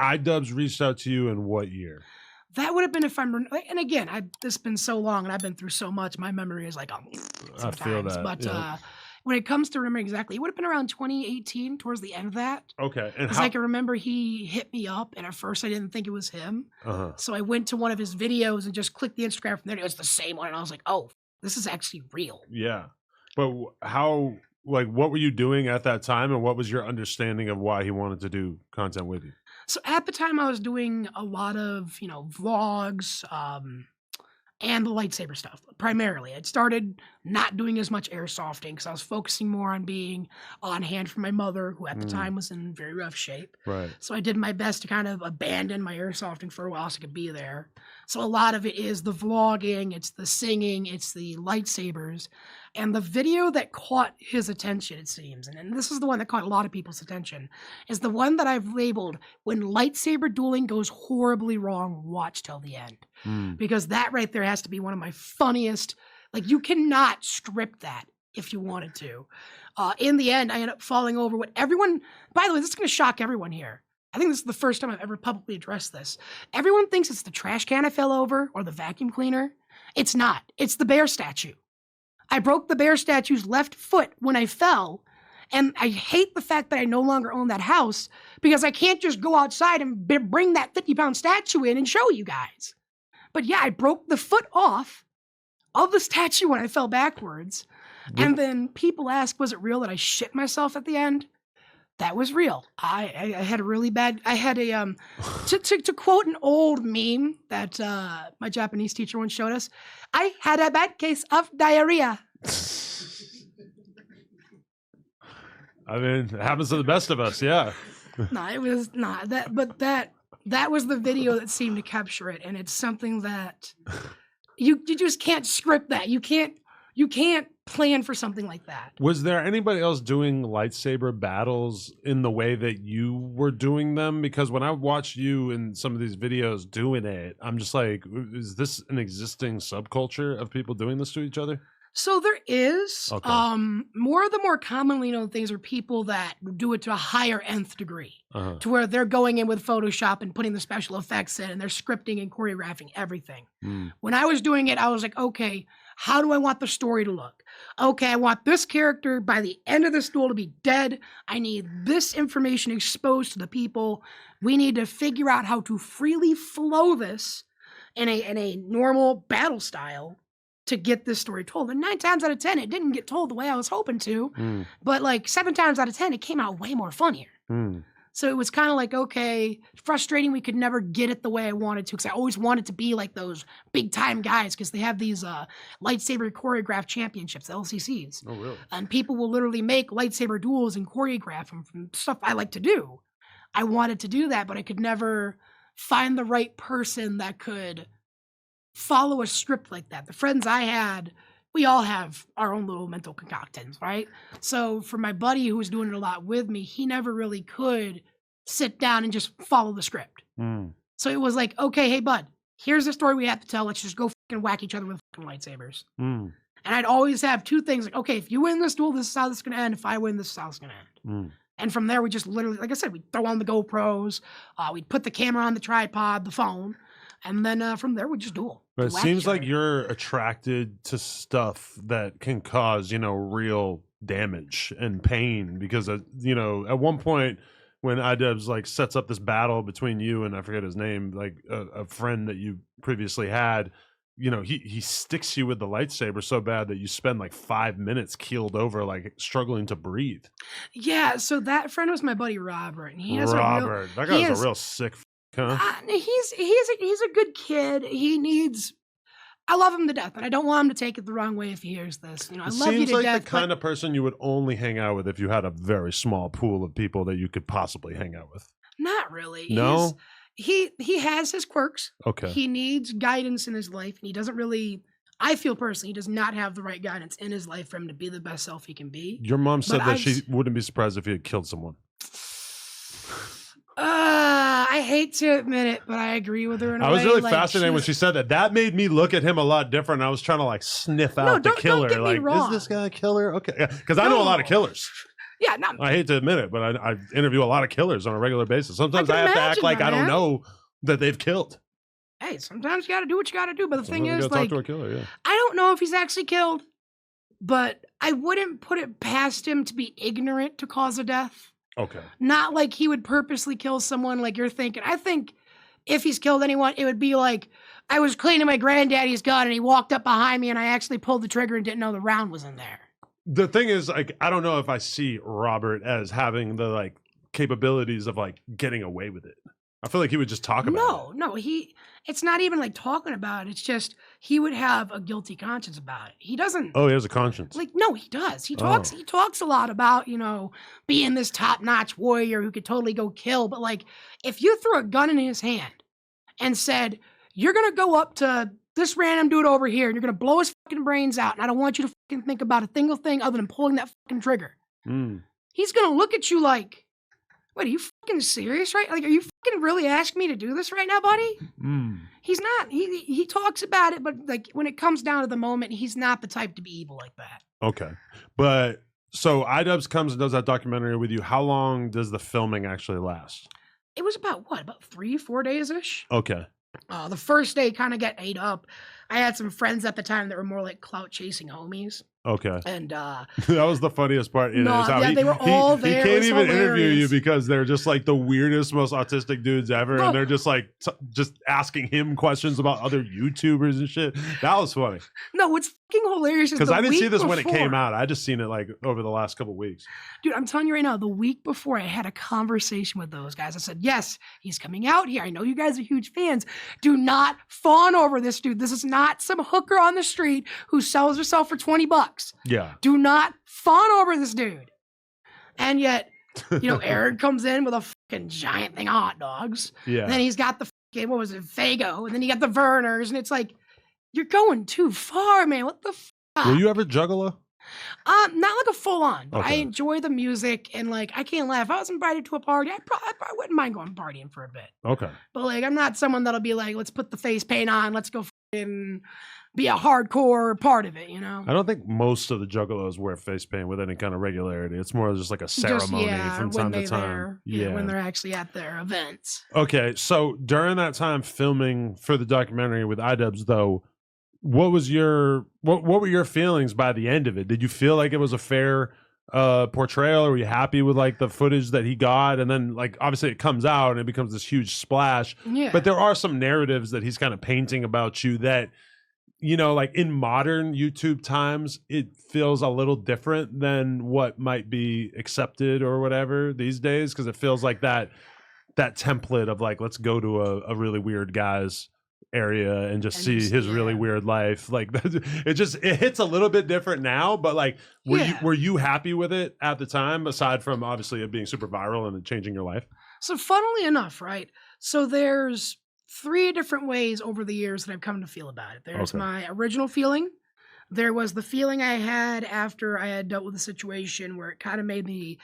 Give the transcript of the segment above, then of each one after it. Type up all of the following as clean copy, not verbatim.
iDubbbz reached out to you in what year? That would have been if I'm, and again, it's been so long and I've been through so much. My memory is like, I feel sometimes. that. But Yeah. when it comes to remembering exactly, it would have been around 2018, towards the end of that. Okay. And Because I can remember he hit me up, and at first I didn't think it was him. So I went to one of his videos and just clicked the Instagram from there. And it was the same one, and I was like, "Oh, this is actually real." Yeah, but how? Like, what were you doing at that time, and what was your understanding of why he wanted to do content with you? So at the time, I was doing a lot of vlogs, and the lightsaber stuff primarily. I'd started not doing as much airsofting because I was focusing more on being on hand for my mother, who at the time was in very rough shape. Right. So I did my best to kind of abandon my airsofting for a while so I could be there. So a lot of it is the vlogging, it's the singing, it's the lightsabers. And the video that caught his attention, it seems, and this is the one that caught a lot of people's attention, is the one that I've labeled, "When lightsaber dueling goes horribly wrong, watch till the end." Because that right there has to be one of my funniest, like, you cannot script that if you wanted to. In the end, I ended up falling over what everyone, by the way, this is going to shock everyone here. I think this is the first time I've ever publicly addressed this. Everyone thinks it's the trash can I fell over or the vacuum cleaner. It's not. It's the bear statue. I broke the bear statue's left foot when I fell, and I hate the fact that I no longer own that house because I can't just go outside and bring that 50-pound statue in and show you guys. But yeah, I broke the foot off of the statue when I fell backwards. And then people ask, was it real that I shit myself at the end? That was real. I had a really bad, I had a, to quote an old meme that my Japanese teacher once showed us, I had a bad case of diarrhea. I mean, it happens to the best of us, yeah. No, it was not that, but that was the video that seemed to capture it. And it's something that you just can't script that. You can't plan for something like that. Was there anybody else doing lightsaber battles in the way that you were doing them? Because when I watched you in some of these videos doing it, I'm just like, is this an existing subculture of people doing this to each other? So there is. Okay. More of the more commonly known things are people that do it to a higher nth degree, to where they're going in with Photoshop and putting the special effects in, and they're scripting and choreographing everything. When I was doing it, I was like, okay, how do I want the story to look? Okay, I want this character by the end of this duel to be dead. I need this information exposed to the people. We need to figure out how to freely flow this in a normal battle style to get this story told. And 9 times out of 10, it didn't get told the way I was hoping to. But like 7 times out of 10, it came out way more funnier. So it was kind of like, okay, frustrating we could never get it the way I wanted to, because I always wanted to be like those big time guys, because they have these lightsaber choreographed championships, LCCs. Oh, really? And people will literally make lightsaber duels and choreograph them from stuff I like to do. I wanted to do that, but I could never find the right person that could follow a script like that. The friends I had, we all have our own little mental concoctions, right? So for my buddy who was doing it a lot with me, he never really could sit down and just follow the script. So it was like, okay, hey, bud, here's the story we have to tell. Let's just go fucking whack each other with fucking lightsabers. And I'd always have 2 things like, okay, if you win this duel, this is how this is going to end. If I win, this is how it's going to end. And from there, we just literally, like I said, we'd throw on the GoPros. We'd put the camera on the tripod, the phone. And then from there, we just duel. But it seems like you're attracted to stuff that can cause, real damage and pain. Because, at one point when iDubbbz like sets up this battle between you and I forget his name, like a friend that you previously had, he sticks you with the lightsaber so bad that you spend like 5 minutes keeled over, like struggling to breathe. Yeah. So that friend was my buddy Robert. And he has that guy's a real sick. Huh? He's a good kid. I love him to death, and I don't want him to take it the wrong way if he hears this. I love you to death. Seems like the kind of person you would only hang out with if you had a very small pool of people that you could possibly hang out with. Not really. No? He has his quirks. Okay. He needs guidance in his life, and he doesn't really, I feel personally, he does not have the right guidance in his life for him to be the best self he can be. Your mom said that she wouldn't be surprised if he had killed someone. I hate to admit it, but I agree with her in a way. I was really fascinated when she said that. That made me look at him a lot different. I was trying to like sniff out the killer. Don't get me wrong. Is this guy a killer? Okay, because I know a lot of killers. Yeah, no, I hate to admit it, but I interview a lot of killers on a regular basis. Sometimes I have to act like I don't know that they've killed. Hey, sometimes you got to do what you got to do. But the thing is, like, talk to a killer, yeah. I don't know if he's actually killed, but I wouldn't put it past him to be ignorant to cause of death. Okay. Not like he would purposely kill someone like you're thinking. I think if he's killed anyone, it would be like I was cleaning my granddaddy's gun and he walked up behind me and I actually pulled the trigger and didn't know the round was in there. The thing is, like, I don't know if I see Robert as having the like capabilities of like getting away with it. I feel like he would just talk about it. No, it's not even like talking about it. It's just he would have a guilty conscience about it. He doesn't. Oh, he has a conscience. Like, no, he does. He talks a lot about, being this top-notch warrior who could totally go kill. But like, if you threw a gun in his hand and said, you're going to go up to this random dude over here and you're going to blow his fucking brains out, and I don't want you to fucking think about a single thing other than pulling that fucking trigger. He's going to look at you like, wait, are you fucking serious, right? Like, are you fucking really asking me to do this right now, buddy? He's not. He talks about it, but like when it comes down to the moment, he's not the type to be evil like that. Okay. But so iDubbbz comes and does that documentary with you. How long does the filming actually last? It was about 3-4 days-ish? Okay. The first day kind of got ate up. I had some friends at the time that were more like clout chasing homies. Okay. And that was the funniest part. No, yeah, they were all there. He can't even interview you because they're just like the weirdest, most autistic dudes ever, and they're just like just asking him questions about other YouTubers and shit. That was funny. No, what's fucking hilarious is because I didn't see this when it came out. I just seen it like over the last couple of weeks. Dude, I'm telling you right now, the week before I had a conversation with those guys. I said, yes, he's coming out here. I know you guys are huge fans. Do not fawn over this dude. This is not some hooker on the street who sells herself for $20. Yeah. Do not fawn over this dude. And yet, Aaron comes in with a fucking giant thing of hot dogs. Yeah. And then he's got the fucking, what was it, Fago. And then you got the Werners. And it's like, you're going too far, man. What the fuck? Were you ever Juggalo? Not like a full on, but I enjoy the music and like I can't lie. If I was invited to a party, I probably wouldn't mind going partying for a bit. Okay. But like I'm not someone that'll be like, let's put the face paint on, let's go fucking be a hardcore part of it, I don't think most of the Juggalos wear face paint with any kind of regularity. It's more just like a ceremony from time to time. When they're actually at their events. Okay, so during that time filming for the documentary with iDubbbz, though, what were your feelings by the end of it? Did you feel like it was a fair portrayal? Or were you happy with like the footage that he got? And then like obviously it comes out and it becomes this huge splash. Yeah. But there are some narratives that he's kind of painting about you that, like in modern YouTube times, it feels a little different than what might be accepted or whatever these days. Cause it feels like that template of like, let's go to a really weird guy's area and just see his really weird life. Like it hits a little bit different now, but like were you happy with it at the time, aside from obviously it being super viral and it changing your life? So funnily enough, right? So there's 3 different ways over the years that I've come to feel about it. There's my original feeling. There was the feeling I had after I had dealt with a situation where it kind of made me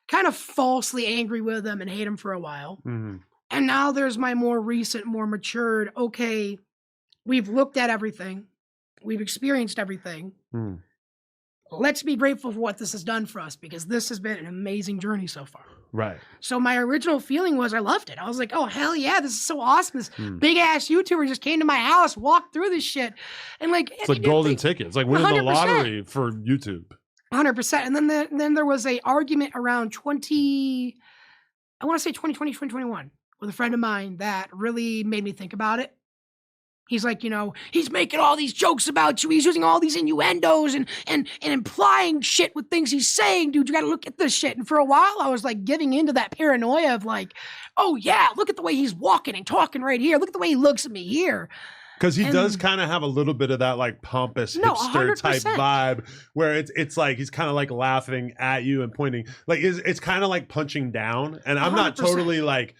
kind of falsely angry with him and hate him for a while. Mm-hmm. And now there's my more recent, more matured, okay, we've looked at everything. We've experienced everything. Mm. Let's be grateful for what this has done for us because this has been an amazing journey so far. Right. So my original feeling was I loved it. I was like, oh, hell yeah, this is so awesome. This big-ass YouTuber just came to my house, walked through this shit. And like... It's like golden ticket. It's like winning 100%. The lottery for YouTube. 100%. And then there was a argument around 2020, 2021. With a friend of mine that really made me think about it. He's like, he's making all these jokes about you. He's using all these innuendos and implying shit with things he's saying. Dude, you got to look at this shit. And for a while, I was like giving into that paranoia of like, oh yeah, look at the way he's walking and talking right here. Look at the way he looks at me here. Because he does kind of have a little bit of that like pompous hipster 100%. Type vibe where it's like he's kind of like laughing at you and pointing. Like it's kind of like punching down. And I'm 100%. Not totally like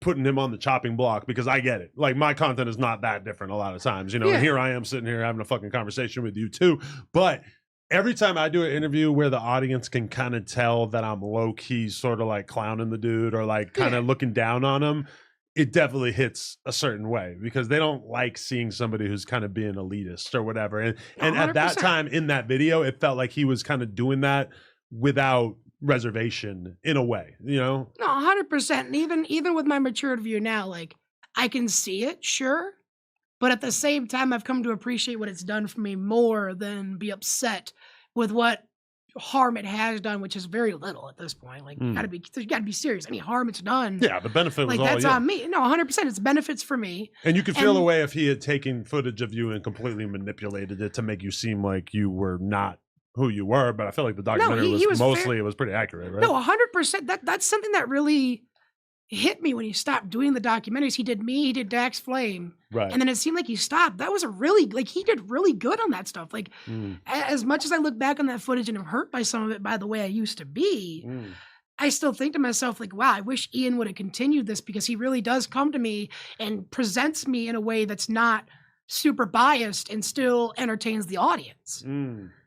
putting him on the chopping block because I get it. Like my content is not that different a lot of times, and here I am sitting here having a fucking conversation with you too. But every time I do an interview where the audience can kind of tell that I'm low key sort of like clowning the dude or like kind of looking down on him, it definitely hits a certain way because they don't like seeing somebody who's kind of being elitist or whatever. And at that time in that video, it felt like he was kind of doing that without reservation in a way, you know? No, 100%. And even with my matured view now, like I can see it, sure. But at the same time, I've come to appreciate what it's done for me more than be upset with what harm it has done, which is very little at this point. Like, you gotta be serious. Any harm it's done, Yeah, the benefit was like all that's you. on me. No, 100%. It's benefits for me. And you could feel And- away if he had taken footage of you and completely manipulated it to make you seem like you were not who you were. But I feel like the documentary he was mostly, it was pretty accurate, right? No, 100%. That's something that really hit me when he stopped doing the documentaries. He did me, he did Dax Flame. Right. And then it seemed like he stopped. That was he did really good on that stuff. Like, as much as I look back on that footage and am hurt by some of it, by the way I used to be, I still think to myself, like, wow, I wish Ian would have continued this, because he really does come to me and presents me in a way that's not super biased and still entertains the audience.